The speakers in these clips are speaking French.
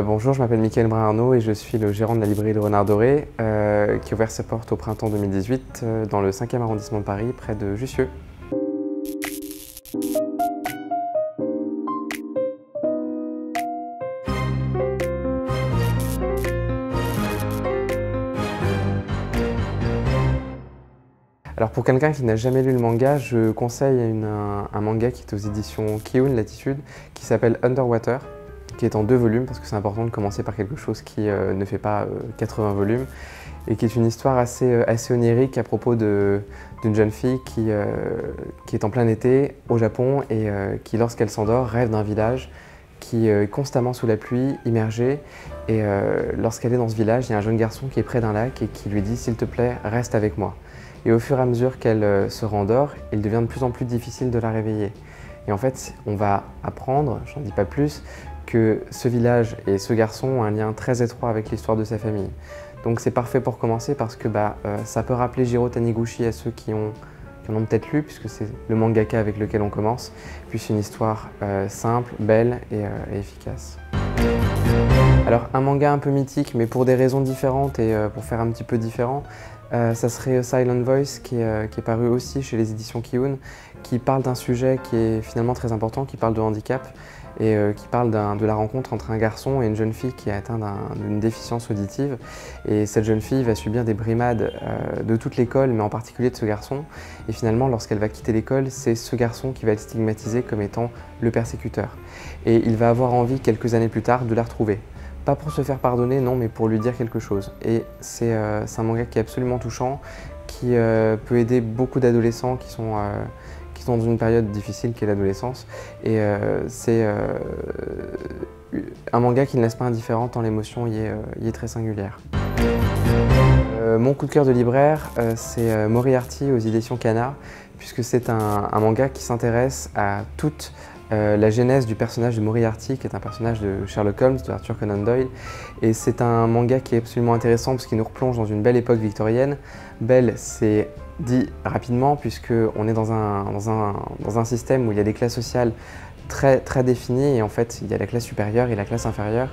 Bonjour, je m'appelle Mickaël Brun-Arnaud et je suis le gérant de la librairie Le Renard Doré qui a ouvert ses portes au printemps 2018 dans le 5e arrondissement de Paris, près de Jussieu. Alors pour quelqu'un qui n'a jamais lu le manga, je conseille un manga qui est aux éditions Kiun Latitude qui s'appelle Underwater, qui est en 2 volumes parce que c'est important de commencer par quelque chose qui ne fait pas 80 volumes et qui est une histoire assez onirique à propos d'une jeune fille qui est en plein été au Japon et qui, lorsqu'elle s'endort, rêve d'un village qui est constamment sous la pluie, immergé. Et lorsqu'elle est dans ce village, il y a un jeune garçon qui est près d'un lac et qui lui dit « S'il te plaît, reste avec moi ». Et au fur et à mesure qu'elle se rendort, il devient de plus en plus difficile de la réveiller. Et en fait, on va apprendre, j'en dis pas plus, que ce village et ce garçon ont un lien très étroit avec l'histoire de sa famille. Donc c'est parfait pour commencer parce que ça peut rappeler Jiro Taniguchi à ceux qui en ont peut-être lu, puisque c'est le mangaka avec lequel on commence. Puis c'est une histoire simple, belle et efficace. Alors un manga un peu mythique, mais pour des raisons différentes et pour faire un petit peu différent, ça serait Silent Voice qui est paru aussi chez les éditions Kiun, qui parle d'un sujet qui est finalement très important, qui parle de handicap et qui parle de la rencontre entre un garçon et une jeune fille qui est atteinte d'une déficience auditive. Et cette jeune fille va subir des brimades de toute l'école, mais en particulier de ce garçon. Et finalement, lorsqu'elle va quitter l'école, c'est ce garçon qui va être stigmatisé comme étant le persécuteur. Et il va avoir envie, quelques années plus tard, de la retrouver. Pas pour se faire pardonner, non, mais pour lui dire quelque chose. Et c'est un manga qui est absolument touchant, qui peut aider beaucoup d'adolescents qui sont dans une période difficile qui est l'adolescence. Et c'est un manga qui ne laisse pas indifférent tant l'émotion y est très singulière. Mon coup de cœur de libraire, c'est Moriarty aux éditions Kana, puisque c'est un manga qui s'intéresse à toute la genèse du personnage de Moriarty, qui est un personnage de Sherlock Holmes, de Arthur Conan Doyle. Et c'est un manga qui est absolument intéressant parce qu'il nous replonge dans une belle époque victorienne. Belle, c'est dit rapidement, puisqu'on est dans un système où il y a des classes sociales très définies, et en fait il y a la classe supérieure et la classe inférieure.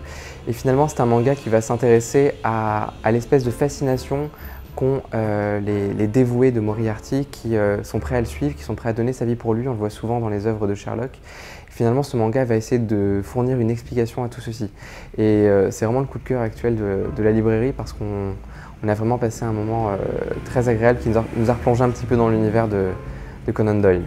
Et finalement c'est un manga qui va s'intéresser à l'espèce de fascination qu'ont les dévoués de Moriarty, qui sont prêts à le suivre, qui sont prêts à donner sa vie pour lui. On le voit souvent dans les œuvres de Sherlock. Et finalement, ce manga va essayer de fournir une explication à tout ceci. Et c'est vraiment le coup de cœur actuel de la librairie, parce qu'on a vraiment passé un moment très agréable qui nous a replongé un petit peu dans l'univers de Conan Doyle.